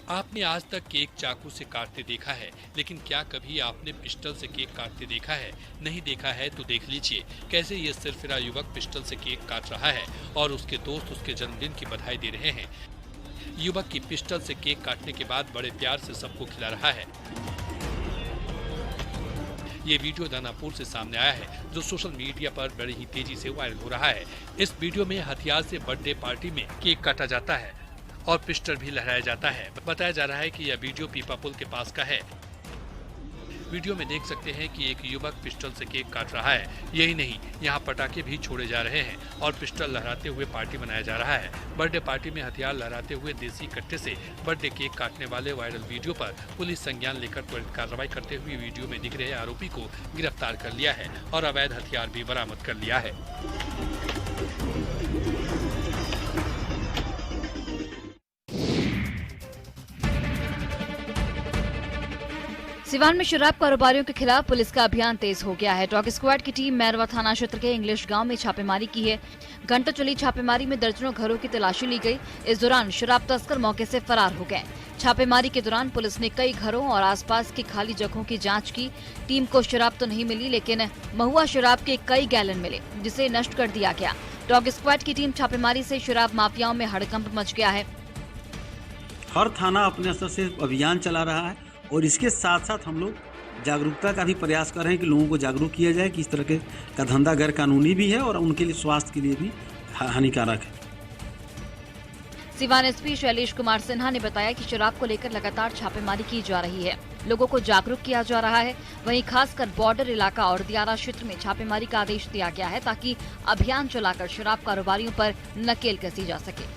आपने आज तक केक चाकू से काटते देखा है, लेकिन क्या कभी आपने पिस्टल से केक काटते देखा है? नहीं देखा है तो देख लीजिए कैसे ये सिरफिरा युवक पिस्टल से केक काट रहा है और उसके दोस्त उसके जन्मदिन की बधाई दे रहे हैं। युवक की पिस्टल से केक काटने के बाद बड़े प्यार से सबको खिला रहा है। ये वीडियो दानापुर से सामने आया है, जो सोशल मीडिया पर बड़ी ही तेजी से वायरल हो रहा है। इस वीडियो में हथियार से बर्थडे पार्टी में केक काटा जाता है और पिस्टल भी लहराया जाता है। बताया जा रहा है कि यह वीडियो पीपा पुल के पास का है। वीडियो में देख सकते हैं कि एक युवक पिस्टल से केक काट रहा है। यही नहीं, यहाँ पटाखे भी छोड़े जा रहे हैं और पिस्टल लहराते हुए पार्टी मनाया जा रहा है। बर्थडे पार्टी में हथियार लहराते हुए देसी कट्टे से बर्थडे केक काटने वाले वायरल वीडियो पर पुलिस संज्ञान लेकर त्वरित कार्रवाई करते हुए वीडियो में दिख रहे आरोपी को गिरफ्तार कर लिया है और अवैध हथियार भी बरामद कर लिया है। सिवान में शराब कारोबारियों के खिलाफ पुलिस का अभियान तेज हो गया है। डॉग स्क्वाड की टीम मैरवा थाना क्षेत्र के इंग्लिश गांव में छापेमारी की है। घंटों चली छापेमारी में दर्जनों घरों की तलाशी ली गई। इस दौरान शराब तस्कर मौके से फरार हो गए। छापेमारी के दौरान पुलिस ने कई घरों और आसपास की खाली जगहों की जांच की। टीम को शराब तो नहीं मिली, लेकिन महुआ शराब के कई गैलन मिले, जिसे नष्ट कर दिया गया। डॉग स्क्वाड की टीम छापेमारी से शराब माफियाओं में हड़कंप मच गया है। हर थाना अपने स्तर से अभियान चला रहा है और इसके साथ साथ हम लोग जागरूकता का भी प्रयास कर रहे हैं कि लोगों को जागरूक किया जाए कि इस तरह का धंधा गैर कानूनी भी है और उनके लिए स्वास्थ्य के लिए भी हानिकारक है। सिवान एसपी शैलेश कुमार सिन्हा ने बताया कि शराब को लेकर लगातार छापेमारी की जा रही है, लोगों को जागरूक किया जा रहा है। वहीं खासकर बॉर्डर इलाका और दियारा क्षेत्र में छापेमारी का आदेश दिया गया है, ताकि अभियान चलाकर शराब कारोबारियों पर नकेल कसी जा सके।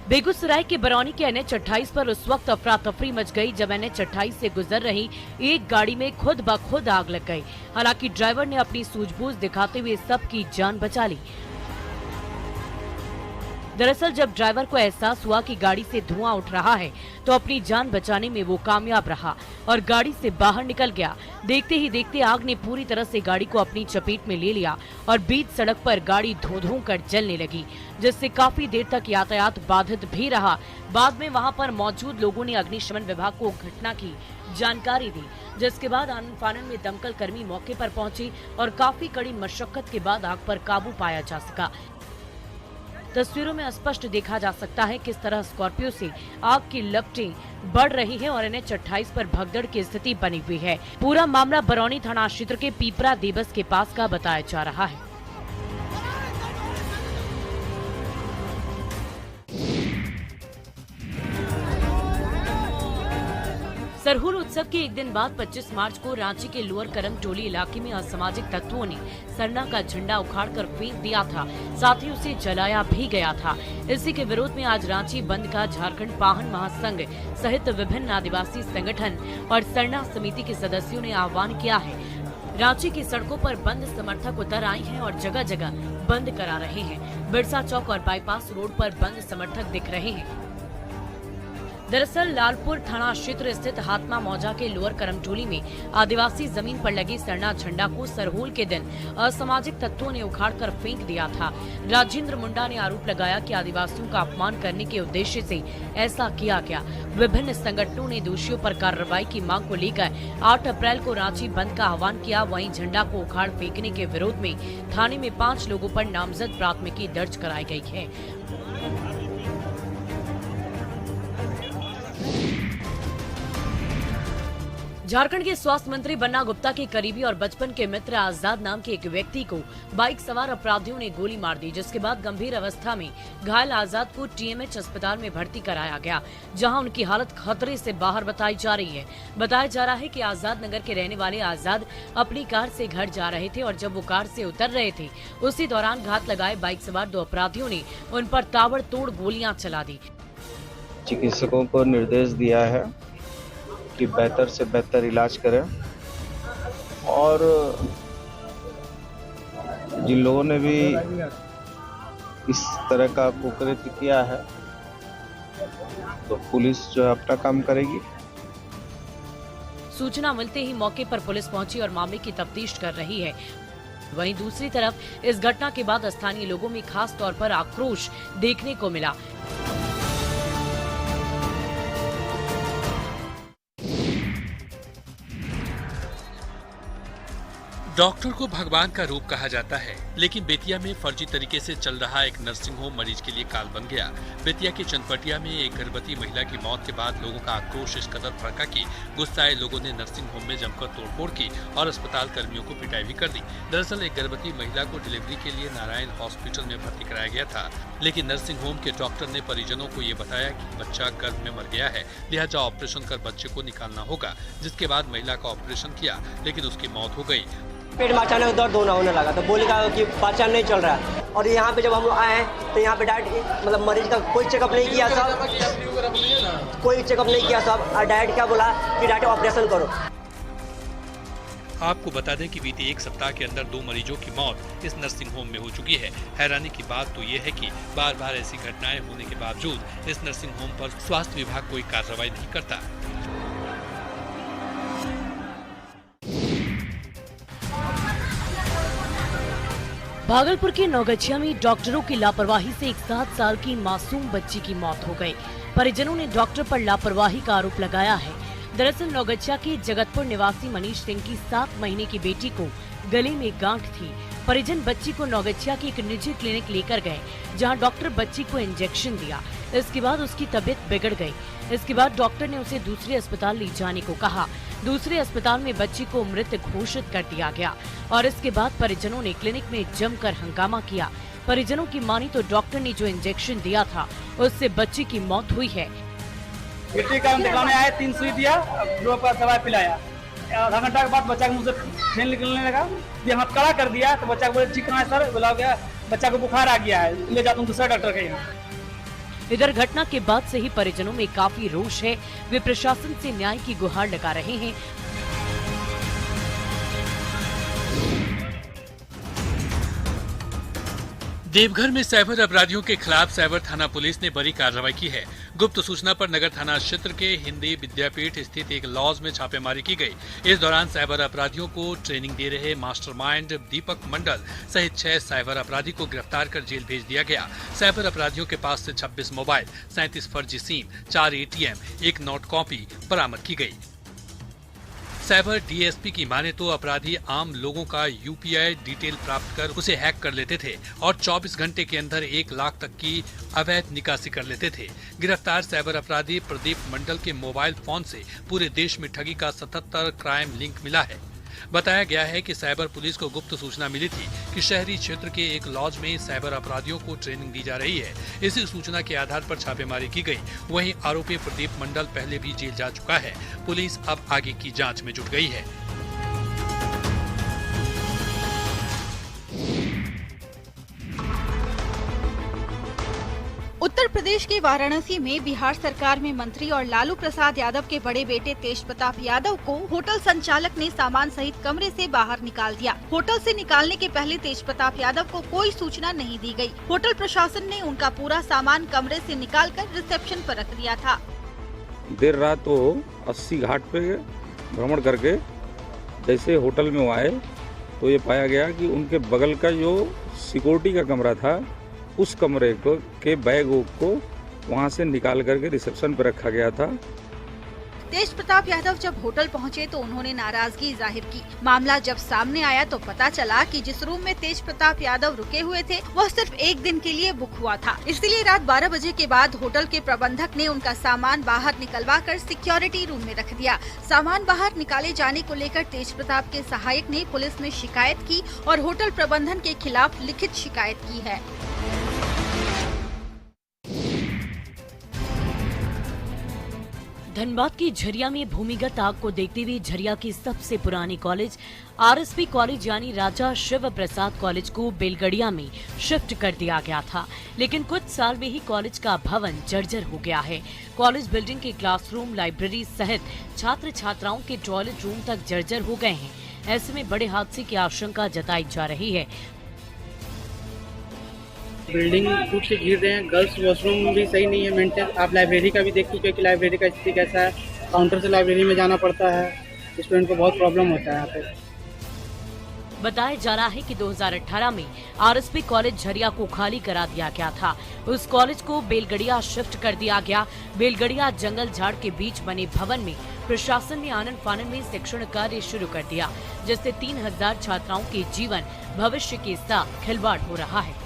बेगूसराय के बरौनी के NH 28 पर उस वक्त अफरा तफरी मच गई जब NH 28 से गुजर रही एक गाड़ी में खुद ब खुद आग लग गई। हालांकि ड्राइवर ने अपनी सूझबूझ दिखाते हुए सबकी जान बचा ली। दरअसल जब ड्राइवर को एहसास हुआ कि गाड़ी से धुआं उठ रहा है तो अपनी जान बचाने में वो कामयाब रहा और गाड़ी से बाहर निकल गया। देखते ही देखते आग ने पूरी तरह से गाड़ी को अपनी चपेट में ले लिया और बीच सड़क पर गाड़ी धो-धो कर जलने लगी, जिससे काफी देर तक यातायात बाधित भी रहा। बाद में वहां पर मौजूद लोगों ने अग्निशमन विभाग को घटना की जानकारी दी, जिसके बाद आनन फानन में दमकल कर्मी मौके पर पहुंचे और काफी कड़ी मशक्कत के बाद आग पर काबू पाया जा सका। तस्वीरों में स्पष्ट देखा जा सकता है किस तरह स्कॉर्पियो से आग की लपटें बढ़ रही है और NH 28 पर भगदड़ की स्थिति बनी हुई है। पूरा मामला बरौनी थाना क्षेत्र के पीपरा देबस के पास का बताया जा रहा है। सरहुल उत्सव के एक दिन बाद 25 मार्च को रांची के लोअर करम टोली इलाके में असामाजिक तत्वों ने सरना का झंडा उखाड़कर फेंक दिया था, साथ ही उसे जलाया भी गया था। इसी के विरोध में आज रांची बंद का झारखंड पाहन महासंघ सहित विभिन्न आदिवासी संगठन और सरना समिति के सदस्यों ने आह्वान किया है। रांची की सड़कों पर बंद समर्थक उतर आए हैं और जगह जगह बंद करा रहे हैं। बिरसा चौक और बाईपास रोड पर बंद समर्थक दिख रहे हैं। दरअसल लालपुर थाना क्षेत्र स्थित हातमा मौजा के लोअर करमटोली में आदिवासी जमीन पर लगे सरना झंडा को सरहुल के दिन असामाजिक तत्वों ने उखाड़कर फेंक दिया था। राजेंद्र मुंडा ने आरोप लगाया कि आदिवासियों का अपमान करने के उद्देश्य से ऐसा किया गया। विभिन्न संगठनों ने दोषियों पर कार्रवाई की मांग को लेकर 8 अप्रैल को रांची बंद का आह्वान किया। वहीं झंडा को उखाड़ फेंकने के विरोध में थाने में 5 लोगों पर नामजद प्राथमिकी दर्ज कराई गई है। झारखंड के स्वास्थ्य मंत्री बन्ना गुप्ता के करीबी और बचपन के मित्र आजाद नाम के एक व्यक्ति को बाइक सवार अपराधियों ने गोली मार दी, जिसके बाद गंभीर अवस्था में घायल आजाद को TMH अस्पताल में भर्ती कराया गया, जहां उनकी हालत खतरे से बाहर बताई जा रही है। बताया जा रहा है कि आजाद नगर के रहने वाले आजाद अपनी कार से घर जा रहे थे और जब वो कार से उतर रहे थे उसी दौरान घात लगाए बाइक सवार 2 अपराधियों ने उन पर ताबड़तोड़ गोलियां चला दी। चिकित्सकों को निर्देश दिया है कि बेहतर से बेहतर इलाज करें और जिन लोगों ने भी इस तरह का कुकृत्य किया है तो पुलिस जो है अपना काम करेगी। सूचना मिलते ही मौके पर पुलिस पहुंची और मामले की तफ्तीश कर रही है। वहीं दूसरी तरफ इस घटना के बाद स्थानीय लोगों में खास तौर पर आक्रोश देखने को मिला। डॉक्टर को भगवान का रूप कहा जाता है, लेकिन बेतिया में फर्जी तरीके से चल रहा एक नर्सिंग होम मरीज के लिए काल बन गया। बेतिया के चनपटिया में एक गर्भवती महिला की मौत के बाद लोगों का आक्रोश इस कदर भड़का कि गुस्साए लोगों ने नर्सिंग होम में जमकर तोड़फोड़ की और अस्पताल कर्मियों को पिटाई भी कर दी। दरअसल एक गर्भवती महिला को डिलीवरी के लिए नारायण हॉस्पिटल में भर्ती कराया गया था, लेकिन नर्सिंग होम के डॉक्टर ने परिजनों को ये बताया कि बच्चा गर्भ में मर गया है, लिहाजा ऑपरेशन कर बच्चे को निकालना होगा। जिसके बाद महिला का ऑपरेशन किया, लेकिन उसकी मौत हो गई। पेट में अचानक दर्द होने लगा तो बोलेगा कि बच्चा नहीं चल रहा है। और यहाँ पे जब हम आए हैं तो यहाँ पे डायरेक्ट मतलब मरीज का कोई चेकअप नहीं किया सब, कोई चेकअप नहीं किया सब, और डायरेक्ट क्या बोला कि डायरेक्ट ऑपरेशन करो। आपको बता दें कि बीते एक सप्ताह के अंदर 2 मरीजों की मौत इस नर्सिंग होम में हो चुकी है। हैरानी की बात तो ये है कि बार बार ऐसी घटनाएं होने के बावजूद इस नर्सिंग होम पर स्वास्थ्य विभाग कोई कार्रवाई नहीं करता। भागलपुर के नौगछिया में डॉक्टरों की लापरवाही से एक 7 साल की मासूम बच्ची की मौत हो गई। परिजनों ने डॉक्टर पर लापरवाही का आरोप लगाया है। दरअसल नौगछिया के जगतपुर निवासी मनीष सिंह की 7 महीने की बेटी को गले में गांठ थी। परिजन बच्ची को नौगछिया के एक निजी क्लिनिक लेकर गए, जहां डॉक्टर बच्ची को इंजेक्शन दिया। इसके बाद उसकी तबीयत बिगड़ गई। इसके बाद डॉक्टर ने उसे दूसरे अस्पताल ले जाने को कहा। दूसरे अस्पताल में बच्ची को मृत घोषित कर दिया गया और इसके बाद परिजनों ने क्लिनिक में जमकर हंगामा किया। परिजनों की मानी तो डॉक्टर ने जो इंजेक्शन दिया था उससे बच्ची की मौत हुई है। बेटी का दिखाने आए, 3 सुई दिया, दवाई पिलाया। आधा घंटा के बाद बच्चा के मुंह से खून निकलने लगा। ये हाथ कड़ा कर दिया तो बच्चा को बोले ठीक है सर, बोला गया बच्चा को बुखार आ गया है, ले जाता हूँ दूसरे डॉक्टर के यहाँ। इधर घटना के बाद से ही परिजनों में काफी रोष है। वे प्रशासन से न्याय की गुहार लगा रहे हैं। देवघर में साइबर अपराधियों के खिलाफ साइबर थाना पुलिस ने बड़ी कार्रवाई की है। गुप्त सूचना पर नगर थाना क्षेत्र के हिंदी विद्यापीठ स्थित एक लॉज में छापेमारी की गई। इस दौरान साइबर अपराधियों को ट्रेनिंग दे रहे मास्टरमाइंड दीपक मंडल सहित 6 साइबर अपराधी को गिरफ्तार कर जेल भेज दिया गया। साइबर अपराधियों के पास से 26 मोबाइल, 37 फर्जी सिम, 4 ATM, 1 नोट कॉपी बरामद की गई। साइबर डीएसपी की माने तो अपराधी आम लोगों का UPI डिटेल प्राप्त कर उसे हैक कर लेते थे और 24 घंटे के अंदर 1 लाख तक की अवैध निकासी कर लेते थे। गिरफ्तार साइबर अपराधी प्रदीप मंडल के मोबाइल फोन से पूरे देश में ठगी का 77 क्राइम लिंक मिला है। बताया गया है कि साइबर पुलिस को गुप्त सूचना मिली थी कि शहरी क्षेत्र के एक लॉज में साइबर अपराधियों को ट्रेनिंग दी जा रही है। इसी सूचना के आधार पर छापेमारी की गई। वहीं आरोपी प्रदीप मंडल पहले भी जेल जा चुका है। पुलिस अब आगे की जांच में जुट गई है। उत्तर प्रदेश के वाराणसी में बिहार सरकार में मंत्री और लालू प्रसाद यादव के बड़े बेटे तेज प्रताप यादव को होटल संचालक ने सामान सहित कमरे से बाहर निकाल दिया। होटल से निकालने के पहले तेज प्रताप यादव को कोई सूचना नहीं दी गई। होटल प्रशासन ने उनका पूरा सामान कमरे से निकालकर रिसेप्शन पर रख दिया था। देर रात वो 80 घाट पे भ्रमण करके जैसे होटल में आए तो ये पाया गया कि उनके बगल का जो सिक्योरिटी का कमरा था उस कमरे को के बैग को वहां से निकाल करके रिसेप्शन पर रखा गया था। तेज प्रताप यादव जब होटल पहुंचे तो उन्होंने नाराजगी जाहिर की। मामला जब सामने आया तो पता चला कि जिस रूम में तेज प्रताप यादव रुके हुए थे वह सिर्फ 1 दिन के लिए बुक हुआ था। इसलिए रात 12 बजे के बाद होटल के प्रबंधक ने उनका सामान बाहर निकलवाकर सिक्योरिटी रूम में रख दिया। सामान बाहर निकाले जाने को लेकर तेज प्रताप के सहायक ने पुलिस में शिकायत की और होटल प्रबंधन के खिलाफ लिखित शिकायत की है। धनबाद की झरिया में भूमिगत आग को देखते हुए झरिया की सबसे पुरानी कॉलेज RSP कॉलेज यानी राजा शिव प्रसाद कॉलेज को बेलगड़िया में शिफ्ट कर दिया गया था, लेकिन कुछ साल में ही कॉलेज का भवन जर्जर हो गया है। कॉलेज बिल्डिंग के क्लासरूम, लाइब्रेरी सहित छात्र छात्राओं के टॉयलेट रूम तक जर्जर हो गए हैं। ऐसे में बड़े हादसे की आशंका जताई जा रही है। बिल्डिंग टूट के गिर रहे हैं, गर्ल्स वॉशरूम भी सही नहीं है मेंटेन। आप लाइब्रेरी का भी देख लीजिए कि लाइब्रेरी का स्थिति कैसा है। काउंटर से लाइब्रेरी में जाना पड़ता है, स्टूडेंट को बहुत प्रॉब्लम होता है यहाँ पे। बताया जा रहा है कि 2018 में आरएसपी कॉलेज झरिया को खाली करा दिया गया था। उस कॉलेज को बेलगड़िया शिफ्ट कर दिया गया। बेलगड़िया जंगल झाड़ के बीच बने भवन में प्रशासन ने आनन फानन में शिक्षण कार्य शुरू कर दिया, जिससे 3000 छात्राओं के जीवन भविष्य के साथ खिलवाड़ हो रहा है।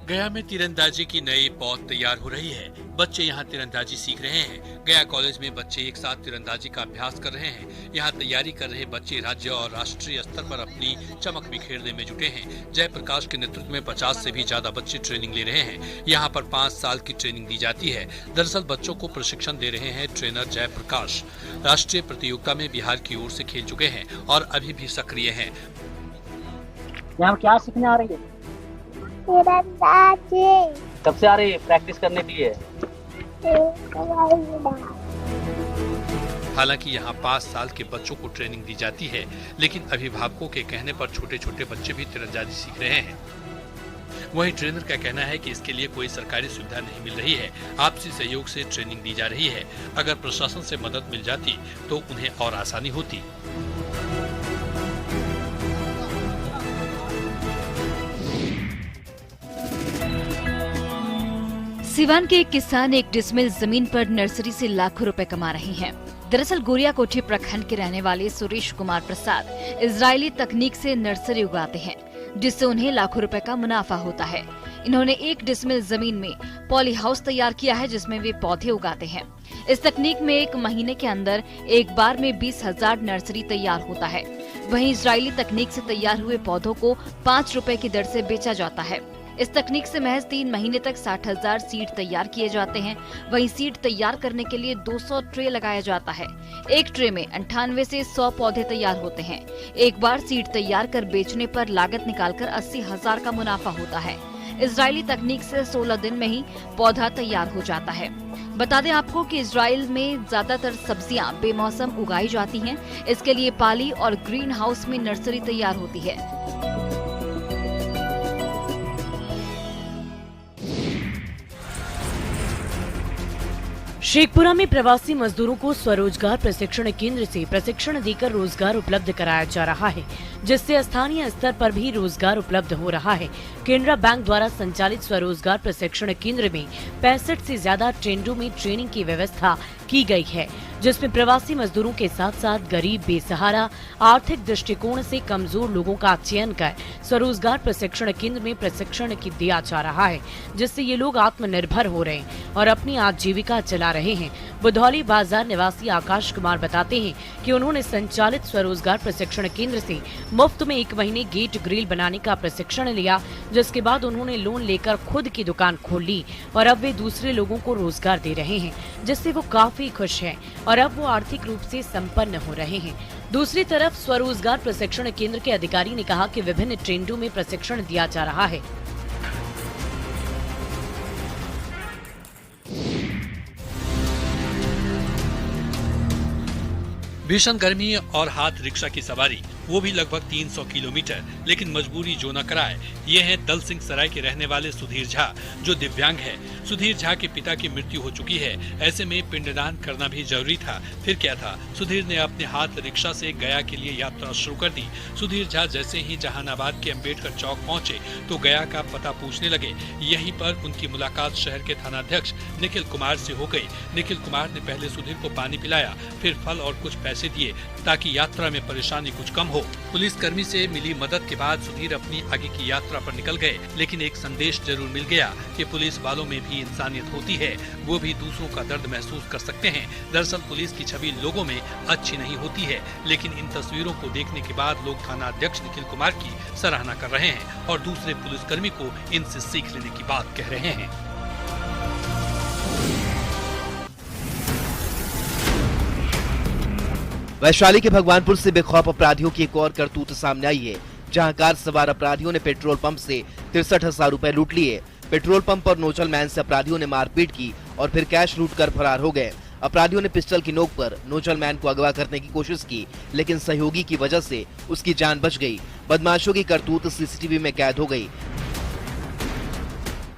गया में तीरंदाजी की नई पौध तैयार हो रही है। बच्चे यहाँ तीरंदाजी सीख रहे हैं। गया कॉलेज में बच्चे एक साथ तीरंदाजी का अभ्यास कर रहे हैं। यहाँ तैयारी कर रहे बच्चे राज्य और राष्ट्रीय स्तर पर अपनी चमक बिखेरने में जुटे हैं। जयप्रकाश के नेतृत्व में 50 से भी ज्यादा बच्चे ट्रेनिंग ले रहे हैं। यहाँ पर 5 साल की ट्रेनिंग दी जाती है। दरअसल बच्चों को प्रशिक्षण दे रहे हैं ट्रेनर जयप्रकाश। राष्ट्रीय प्रतियोगिता में बिहार की ओर से खेल चुके हैं और अभी भी सक्रिय हैं। यहाँ क्या सीखने आ रही है? कब से आ रही है प्रैक्टिस करने के लिए? हालांकि यहाँ 5 साल के बच्चों को ट्रेनिंग दी जाती है, लेकिन अभिभावकों के कहने पर छोटे छोटे बच्चे भी तीरंदाजी सीख रहे हैं। वहीं ट्रेनर का कहना है कि इसके लिए कोई सरकारी सुविधा नहीं मिल रही है। आपसी सहयोग से ट्रेनिंग दी जा रही है। अगर प्रशासन से मदद मिल जाती तो उन्हें और आसानी होती। सिवान के एक किसान 1 डिसमिल जमीन पर नर्सरी से लाखों रुपए कमा रहे हैं। दरअसल गोरिया कोठी प्रखंड के रहने वाले सुरेश कुमार प्रसाद इजरायली तकनीक से नर्सरी उगाते हैं, जिससे उन्हें लाखों रुपए का मुनाफा होता है। इन्होंने 1 डिसमिल जमीन में पॉली हाउस तैयार किया है, जिसमें वे पौधे उगाते हैं। इस तकनीक में 1 महीने के अंदर एक बार में 20,000 नर्सरी तैयार होता है। वहीं इजरायली तकनीक से तैयार हुए पौधों को 5 रुपए की दर से बेचा जाता है। इस तकनीक से महज 3 महीने तक 60,000 सीड तैयार किए जाते हैं। वहीं सीड तैयार करने के लिए 200 ट्रे लगाया जाता है। एक ट्रे में 98 से 100 पौधे तैयार होते हैं। एक बार सीड तैयार कर बेचने पर लागत निकालकर 80,000 का मुनाफा होता है। इजरायली तकनीक से 16 दिन में ही पौधा तैयार हो जाता है। बता दें आपको कि इजराइल में ज्यादातर सब्जियां बेमौसम उगाई जाती हैं। इसके लिए पाली और ग्रीन हाउस में नर्सरी तैयार होती है। शेखपुरा में प्रवासी मजदूरों को स्वरोजगार प्रशिक्षण केंद्र से प्रशिक्षण देकर रोजगार उपलब्ध कराया जा रहा है, जिससे स्थानीय स्तर पर भी रोजगार उपलब्ध हो रहा है। केनरा बैंक द्वारा संचालित स्वरोजगार प्रशिक्षण केंद्र में 65 से ज्यादा ट्रेंडों में ट्रेनिंग की व्यवस्था की गई है, जिसमें प्रवासी मजदूरों के साथ साथ गरीब, बेसहारा, आर्थिक दृष्टिकोण से कमजोर लोगों का चयन कर स्वरोजगार प्रशिक्षण केंद्र में प्रशिक्षण दिया जा रहा है, जिससे ये लोग आत्मनिर्भर हो रहे हैं और अपनी आजीविका चला रहे हैं। बुधौली बाजार निवासी आकाश कुमार बताते हैं कि उन्होंने संचालित स्वरोजगार प्रशिक्षण केंद्र से मुफ्त में 1 महीने गेट ग्रिल बनाने का प्रशिक्षण लिया, जिसके बाद उन्होंने लोन लेकर खुद की दुकान खोल ली और अब वे दूसरे लोगों को रोजगार दे रहे हैं, जिससे वो काफी खुश हैं और अब वो आर्थिक रूप से संपन्न हो रहे हैं। दूसरी तरफ स्वरोजगार प्रशिक्षण केंद्र के अधिकारी ने कहा कि विभिन्न ट्रेंडों में प्रशिक्षण दिया जा रहा है। भीषण गर्मी और हाथ रिक्शा की सवारी, वो भी लगभग 300 किलोमीटर, लेकिन मजबूरी जो न कराए। ये हैं दल सिंह सराय के रहने वाले सुधीर झा, जो दिव्यांग है। सुधीर झा के पिता की मृत्यु हो चुकी है। ऐसे में पिंडदान करना भी जरूरी था। फिर क्या था, सुधीर ने अपने हाथ रिक्शा से गया के लिए यात्रा शुरू कर दी। सुधीर झा जैसे ही जहानाबाद के अम्बेडकर चौक पहुंचे तो गया का पता पूछने लगे। यहीं पर उनकी मुलाकात शहर के थानाध्यक्ष निखिल कुमार से हो गई। निखिल कुमार ने पहले सुधीर को पानी पिलाया, फिर फल और कुछ पैसे दिए ताकि यात्रा में परेशानी कुछ कम हो। पुलिस कर्मी से मिली मदद के बाद सुधीर अपनी आगे की यात्रा पर निकल गए, लेकिन एक संदेश जरूर मिल गया कि पुलिस वालों में भी इंसानियत होती है, वो भी दूसरों का दर्द महसूस कर सकते हैं। दरअसल पुलिस की छवि लोगों में अच्छी नहीं होती है, लेकिन इन तस्वीरों को देखने के बाद लोग थाना अध्यक्ष निखिल कुमार की सराहना कर रहे हैं और दूसरे पुलिसकर्मी को इनसे सीख लेने की बात कह रहे हैं। वैशाली के भगवानपुर से बेखौफ अपराधियों की एक और करतूत सामने आई है, जहां कार सवार अपराधियों ने पेट्रोल पंप से 63,000 रुपए लूट लिए। पेट्रोल पंप पर नोचल मैन से अपराधियों ने मारपीट की और फिर कैश लूट कर फरार हो गए। अपराधियों ने पिस्टल की नोक पर नोचल मैन को अगवा करने की कोशिश की, लेकिन सहयोगी की वजह से उसकी जान बच गई। बदमाशों की करतूत सीसीटीवी में कैद हो गई।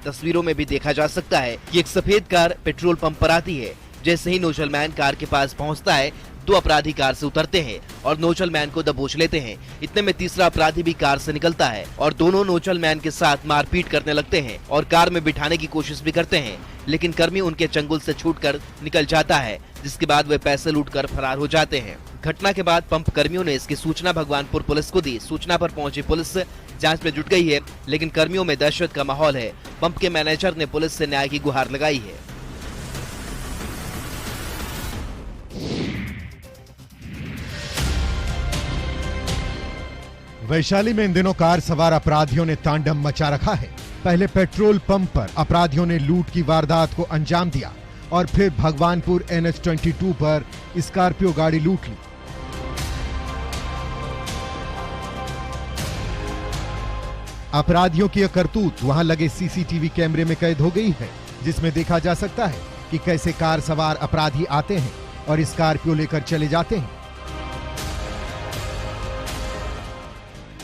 तस्वीरों में भी देखा जा सकता है कि एक सफेद कार पेट्रोल पंप पर आती है। जैसे ही नोजल मैन कार के पास पहुंचता है, दो अपराधी कार से उतरते हैं और नोजल मैन को दबोच लेते हैं। इतने में तीसरा अपराधी भी कार से निकलता है और दोनों नोजल मैन के साथ मारपीट करने लगते हैं और कार में बिठाने की कोशिश भी करते हैं, लेकिन कर्मी उनके चंगुल से छूटकर निकल जाता है, जिसके बाद वे पैसे लूटकर फरार हो जाते हैं। घटना के बाद पंप कर्मियों ने इसकी सूचना भगवानपुर पुलिस को दी। सूचना पर पहुंची पुलिस जांच में जुट गई है, लेकिन कर्मियों में दहशत का माहौल है। पंप के मैनेजर ने पुलिस से न्याय की गुहार लगाई है। वैशाली में इन दिनों कार सवार अपराधियों ने तांडव मचा रखा है। पहले पेट्रोल पंप पर अपराधियों ने लूट की वारदात को अंजाम दिया और फिर भगवानपुर NH-22 पर स्कॉर्पियो गाड़ी लूट ली। अपराधियों की यह करतूत वहां लगे CCTV कैमरे में कैद हो गई है, जिसमें देखा जा सकता है कि कैसे कार सवार अपराधी आते हैं और स्कॉर्पियो लेकर चले जाते हैं।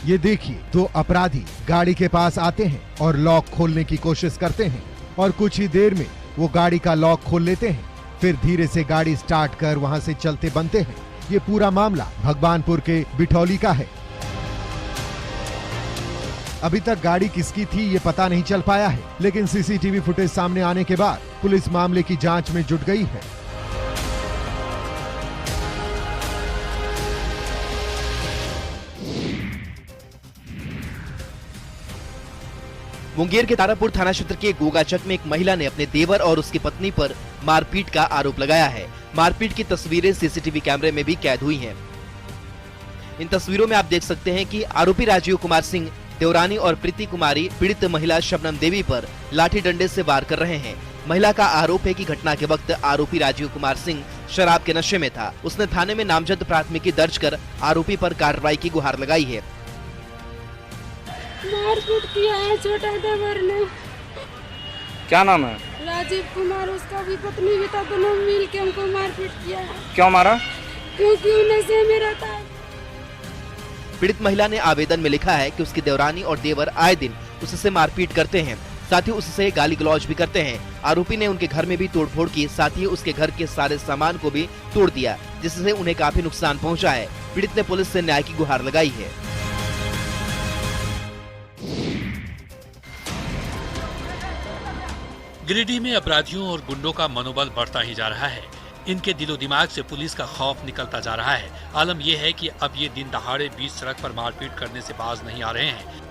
ये देखिए, दो अपराधी गाड़ी के पास आते हैं और लॉक खोलने की कोशिश करते हैं और कुछ ही देर में वो गाड़ी का लॉक खोल लेते हैं, फिर धीरे से गाड़ी स्टार्ट कर वहां से चलते बनते हैं। ये पूरा मामला भगवानपुर के बिठौली का है। अभी तक गाड़ी किसकी थी ये पता नहीं चल पाया है, लेकिन CCTV फुटेज सामने आने के बाद पुलिस मामले की जांच में जुट गई है। मुंगेर के तारापुर थाना क्षेत्र के गोगाचक में एक महिला ने अपने देवर और उसकी पत्नी पर मारपीट का आरोप लगाया है। मारपीट की तस्वीरें CCTV कैमरे में भी कैद हुई हैं। इन तस्वीरों में आप देख सकते हैं कि आरोपी राजीव कुमार सिंह देवरानी और प्रीति कुमारी पीड़ित महिला शबनम देवी पर लाठी डंडे से वार कर रहे हैं। महिला का आरोप है कि घटना के वक्त आरोपी राजीव कुमार सिंह शराब के नशे में था। उसने थाने में नामजद प्राथमिकी दर्ज कर आरोपी पर कार्रवाई की गुहार लगाई है। मारपीट किया है छोटा देवर ने। क्या नाम है? राजीव कुमार, उसका भी पत्नी भी था, दोनों मिल के हमको मारपीट किया है। क्यों मारा? क्योंकि वो नशे में रहता है। पीड़ित महिला ने आवेदन में लिखा है कि उसकी देवरानी और देवर आए दिन उससे मारपीट करते हैं, साथ ही उससे गाली गलौज भी करते हैं। आरोपी ने उनके घर में भी तोड़फोड़ की, साथ ही उसके घर के सारे सामान को भी तोड़ दिया, जिससे उन्हें काफी नुकसान पहुंचा है। पीड़ित ने पुलिस से न्याय की गुहार लगाई है। गिरिडीह में अपराधियों और गुंडों का मनोबल बढ़ता ही जा रहा है। इनके दिलो दिमाग से पुलिस का खौफ निकलता जा रहा है। आलम यह है कि अब ये दिन दहाड़े बीच सड़क पर मारपीट करने से बाज नहीं आ रहे हैं।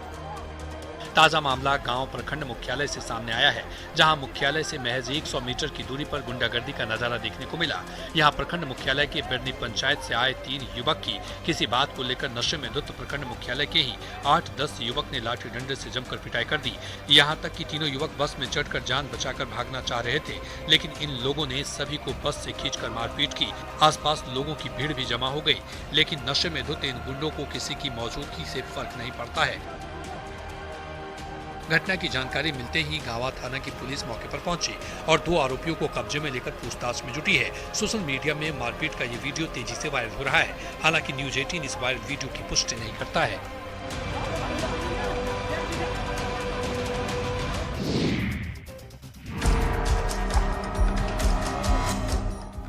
ताजा मामला गांव प्रखंड मुख्यालय से सामने आया है, जहां मुख्यालय से महज 100 मीटर की दूरी पर गुंडागर्दी का नजारा देखने को मिला। यहां प्रखंड मुख्यालय के बिरनी पंचायत से आए 3 युवक की किसी बात को लेकर नशे में धुत प्रखंड मुख्यालय के ही 8-10 युवक ने लाठी डंडे से जमकर पिटाई कर दी। यहां तक कि तीनों युवक बस में चढ़कर जान बचाकर भागना चाह रहे थे, लेकिन इन लोगों ने सभी को बस से खींचकर मारपीट की। आसपास लोगों की भीड़ भी जमा हो गई, लेकिन नशे में धुत इन गुंडों को किसी की मौजूदगी से फर्क नहीं पड़ता है। घटना की जानकारी मिलते ही गावा थाना की पुलिस मौके पर पहुंची और 2 आरोपियों को कब्जे में लेकर पूछताछ में जुटी है। सोशल मीडिया में मारपीट का ये वीडियो तेजी से वायरल हो रहा है। हालांकि न्यूज 18 इस वायरल वीडियो की पुष्टि नहीं करता है।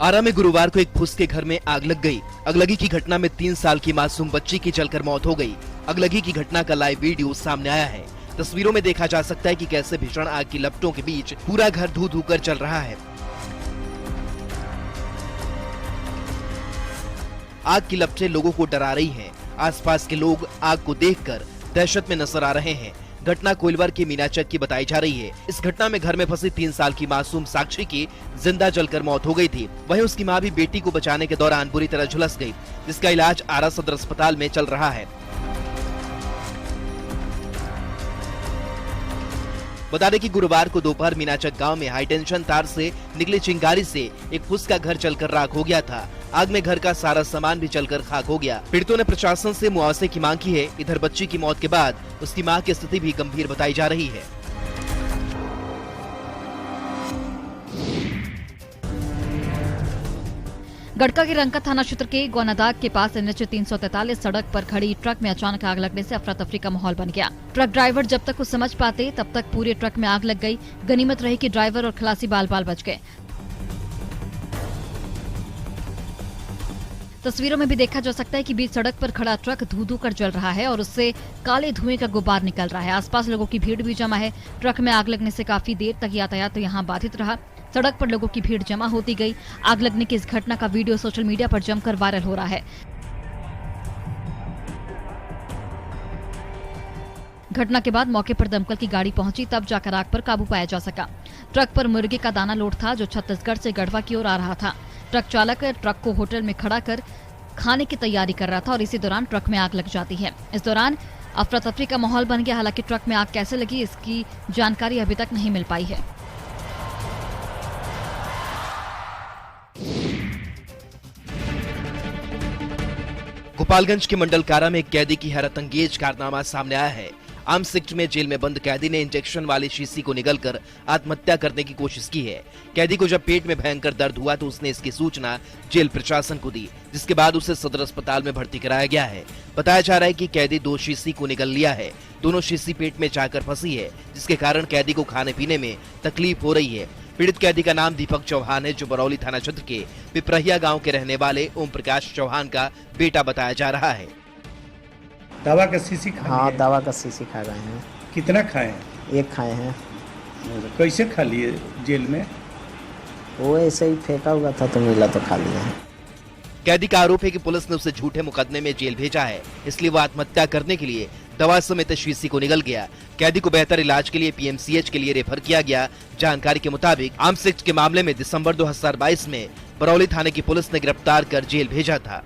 आरा में गुरुवार को एक फुस के घर में आग लग गई। अगलगी की घटना में 3 साल की मासूम बच्ची की जलकर मौत हो गई। अगलगी की घटना का लाइव वीडियो सामने आया है। तस्वीरों में देखा जा सकता है कि कैसे भीषण आग की लपटों के बीच पूरा घर धू धू कर जल रहा है। आग की लपटें लोगों को डरा रही हैं। आसपास के लोग आग को देखकर दहशत में नजर आ रहे हैं। घटना कोइलवर के मीनाचक की बताई जा रही है। इस घटना में घर में फंसी 3 साल की मासूम साक्षी की जिंदा जलकर मौत हो गई थी। वहीं उसकी मां भी बेटी को बचाने के दौरान बुरी तरह झुलस गई, जिसका इलाज आरा सदर अस्पताल में चल रहा है। बता दें कि गुरुवार को दोपहर मीनाचक गांव में हाई टेंशन तार से निकली चिंगारी से एक फुस का घर जलकर राख हो गया था। आग में घर का सारा सामान भी जलकर खाक हो गया। पीड़ितों ने प्रशासन से मुआवजे की मांग की है। इधर बच्ची की मौत के बाद उसकी मां की स्थिति भी गंभीर बताई जा रही है। गड़का के रंका थाना क्षेत्र के गोनादाग के पास NH 343 सड़क पर खड़ी ट्रक में अचानक आग लगने से अफरा तफरी का माहौल बन गया। ट्रक ड्राइवर जब तक कुछ समझ पाते तब तक पूरे ट्रक में आग लग गई। गनीमत रही कि ड्राइवर और खलासी बाल बाल बच गए। तस्वीरों में भी देखा जा सकता है कि बीच सड़क पर खड़ा ट्रक धू-धू कर जल रहा है और उससे काले धुएं का गुब्बार निकल रहा है। आसपास लोगों की भीड़ भी जमा है। ट्रक में आग लगने से काफी देर तक यातायात यहां बाधित रहा। सड़क पर लोगों की भीड़ जमा होती गई। आग लगने की इस घटना का वीडियो सोशल मीडिया पर जमकर वायरल हो रहा है। घटना के बाद मौके पर दमकल की गाड़ी पहुंची, तब जाकर आग पर काबू पाया जा सका। ट्रक पर मुर्गे का दाना लोड था जो छत्तीसगढ़ से गढ़वा की ओर आ रहा था। ट्रक चालक ट्रक को होटल में खड़ा कर खाने की तैयारी कर रहा था और इसी दौरान ट्रक में आग लग जाती है। इस दौरान अफरा तफरी का माहौल बन गया। हालांकि ट्रक में आग कैसे लगी इसकी जानकारी अभी तक नहीं मिल पाई है। गोपालगंज के मंडल कारा में एक कैदी की हैरत अंगेज कारनामा सामने आया है। आर्म्स एक्ट में जेल में बंद कैदी ने इंजेक्शन वाली शीशी को निगलकर आत्महत्या करने की कोशिश की है। कैदी को जब पेट में भयंकर दर्द हुआ तो उसने इसकी सूचना जेल प्रशासन को दी, जिसके बाद उसे सदर अस्पताल में भर्ती कराया गया है। बताया जा रहा है कि कैदी 2 शीशी को निगल लिया है। दोनों शीशी पेट में जाकर फंसी है, जिसके कारण कैदी को खाने पीने में तकलीफ हो रही है। पीड़ित कैदी का नाम दीपक चौहान है, जो बरौली थाना क्षेत्र के पिपरहिया गांव के रहने वाले ओम प्रकाश चौहान का बेटा बताया जा रहा है। दवा का शीशी खा हाँ, दवा का शीशी खा गए हैं। कितना खाए? 1 खाए हैं। कैसे खा लिए जेल में? वो ऐसे ही फेंका हुआ था तो मिला तो खा लिया। कैदी का आरोप है कि पुलिस ने उसे झूठे मुकदमे में जेल भेजा है, इसलिए वो आत्महत्या करने के लिए दवा समेत शीशी को निगल गया। कैदी को बेहतर इलाज के लिए PMCH के लिए रेफर किया गया। जानकारी के मुताबिक आर्म्स एक्ट के मामले में दिसंबर 2022 में बरौली थाने की पुलिस ने गिरफ्तार कर जेल भेजा था।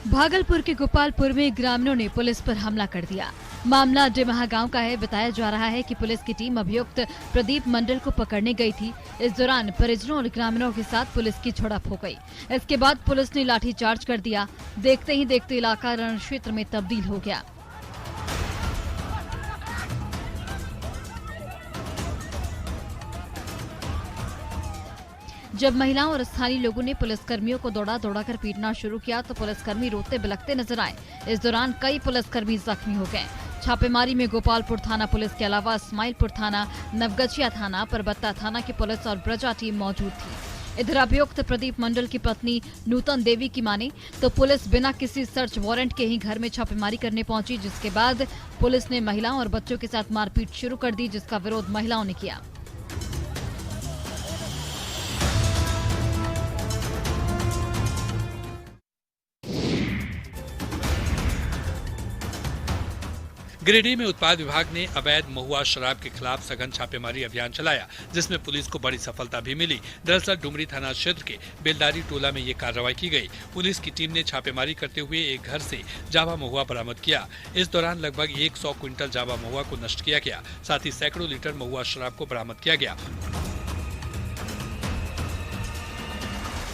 भागलपुर के गोपालपुर में ग्रामीणों ने पुलिस पर हमला कर दिया। मामला डेमहा गांव का है। बताया जा रहा है कि पुलिस की टीम अभियुक्त प्रदीप मंडल को पकड़ने गई थी। इस दौरान परिजनों और ग्रामीणों के साथ पुलिस की झड़प हो गई। इसके बाद पुलिस ने लाठीचार्ज कर दिया। देखते ही देखते इलाका रण क्षेत्र में तब्दील हो गया। जब महिलाओं और स्थानीय लोगों ने पुलिसकर्मियों को दौड़ा कर पीटना शुरू किया तो पुलिसकर्मी रोते बिलखते नजर आए। इस दौरान कई पुलिसकर्मी जख्मी हो गए। छापेमारी में गोपालपुर थाना पुलिस के अलावा इस्माइलपुर थाना, नवगछिया थाना, परबत्ता थाना की पुलिस और ब्रजा टीम मौजूद थी। इधर अभियुक्त प्रदीप मंडल की पत्नी नूतन देवी की माने तो पुलिस बिना किसी सर्च वारंट के ही घर में छापेमारी करने पहुंची, जिसके बाद पुलिस ने महिलाओं और बच्चों के साथ मारपीट शुरू कर दी, जिसका विरोध महिलाओं ने किया। गिरिडीह में उत्पाद विभाग ने अवैध महुआ शराब के खिलाफ सघन छापेमारी अभियान चलाया, जिसमें पुलिस को बड़ी सफलता भी मिली। दरअसल डुमरी थाना क्षेत्र के बेलदारी टोला में ये कार्रवाई की गई। पुलिस की टीम ने छापेमारी करते हुए एक घर से जावा महुआ बरामद किया। इस दौरान लगभग 100 क्विंटल जावा महुआ को नष्ट किया गया। साथ ही सैकड़ों लीटर महुआ शराब को बरामद किया गया।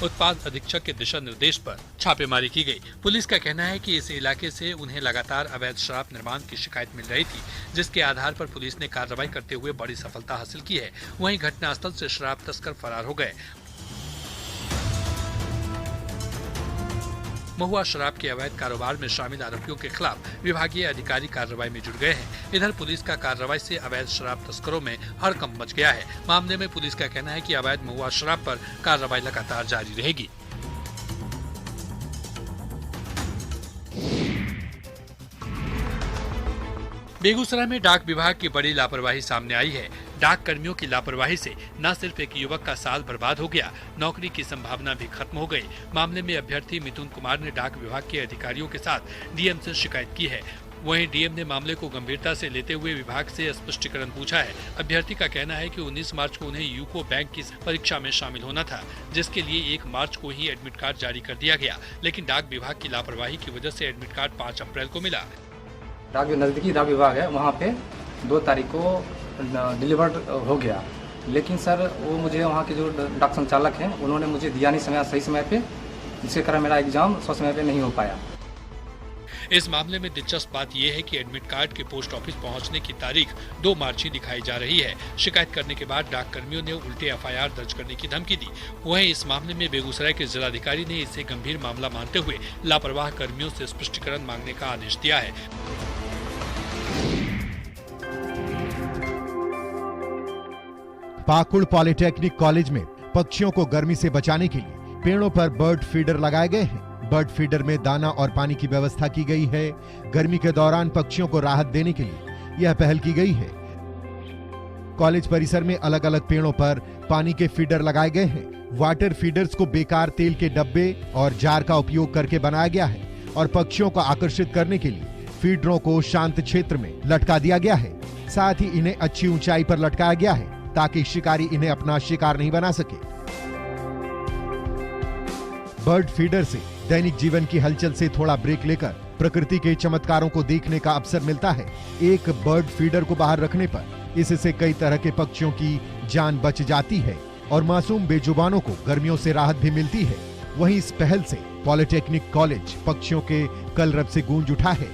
उत्पाद अधीक्षक के दिशा निर्देश पर छापेमारी की गई। पुलिस का कहना है कि इस इलाके से उन्हें लगातार अवैध शराब निर्माण की शिकायत मिल रही थी, जिसके आधार पर पुलिस ने कार्रवाई करते हुए बड़ी सफलता हासिल की है। वहीं घटनास्थल से शराब तस्कर फरार हो गए। महुआ शराब के अवैध कारोबार में शामिल आरोपियों के खिलाफ विभागीय अधिकारी कार्रवाई में जुट गए हैं। इधर पुलिस का कार्रवाई से अवैध शराब तस्करों में हड़कंप मच गया है। मामले में पुलिस का कहना है कि अवैध महुआ शराब पर कार्रवाई लगातार जारी रहेगी। बेगूसराय में डाक विभाग की बड़ी लापरवाही सामने आई है। डाक कर्मियों की लापरवाही से न सिर्फ एक युवक का साल बर्बाद हो गया, नौकरी की संभावना भी खत्म हो गई। मामले में अभ्यर्थी मिथुन कुमार ने डाक विभाग के अधिकारियों के साथ डीएम से शिकायत की है। वहीं डीएम ने मामले को गंभीरता से लेते हुए विभाग से स्पष्टीकरण पूछा है। अभ्यर्थी का कहना है कि 19 मार्च को उन्हें यूको बैंक की परीक्षा में शामिल होना था, जिसके लिए 1 मार्च को ही एडमिट कार्ड जारी कर दिया गया, लेकिन डाक विभाग की लापरवाही की वजह से एडमिट कार्ड 5 अप्रैल को मिला। डाक जो नज़दीकी डाक विभाग है वहाँ पे 2 तारीख को डिलीवर्ड हो गया, लेकिन सर वो मुझे वहाँ के जो डाक संचालक हैं उन्होंने मुझे दिया नहीं सही समय पे, जिसके कारण मेरा एग्जाम समय पे नहीं हो पाया। इस मामले में दिलचस्प बात यह है कि एडमिट कार्ड के पोस्ट ऑफिस पहुंचने की तारीख 2 मार्च ही दिखाई जा रही है। शिकायत करने के बाद डाक कर्मियों ने उल्टे FIR दर्ज करने की धमकी दी। वहीं इस मामले में बेगूसराय के जिलाधिकारी ने इसे गंभीर मामला मानते हुए लापरवाह कर्मियों से स्पष्टीकरण मांगने का आदेश दिया है। पाकुड़ पॉलिटेक्निक कॉलेज में पक्षियों को गर्मी से बचाने के लिए पेड़ों पर बर्ड फीडर लगाए गए हैं। बर्ड फीडर में दाना और पानी की व्यवस्था की गई है। गर्मी के दौरान पक्षियों को राहत देने के लिए यह पहल की गई है। कॉलेज परिसर में अलग अलग पेड़ों पर पानी के फीडर लगाए गए हैं। वाटर फीडर्स को बेकार तेल के डब्बे और जार का उपयोग करके बनाया गया है और पक्षियों को आकर्षित करने के लिए फीडरों को शांत क्षेत्र में लटका दिया गया है। साथ ही इन्हें अच्छी ऊंचाई पर लटकाया गया है ताकि शिकारी इन्हें अपना शिकार नहीं बना सके। बर्ड फीडर से दैनिक जीवन की हलचल से थोड़ा ब्रेक लेकर प्रकृति के चमत्कारों को देखने का अवसर मिलता है। एक बर्ड फीडर को बाहर रखने पर इससे कई तरह के पक्षियों की जान बच जाती है और मासूम बेजुबानों को गर्मियों से राहत भी मिलती है। वहीं इस पहल से पॉलिटेक्निक कॉलेज पक्षियों के कलरव से गूंज उठा है।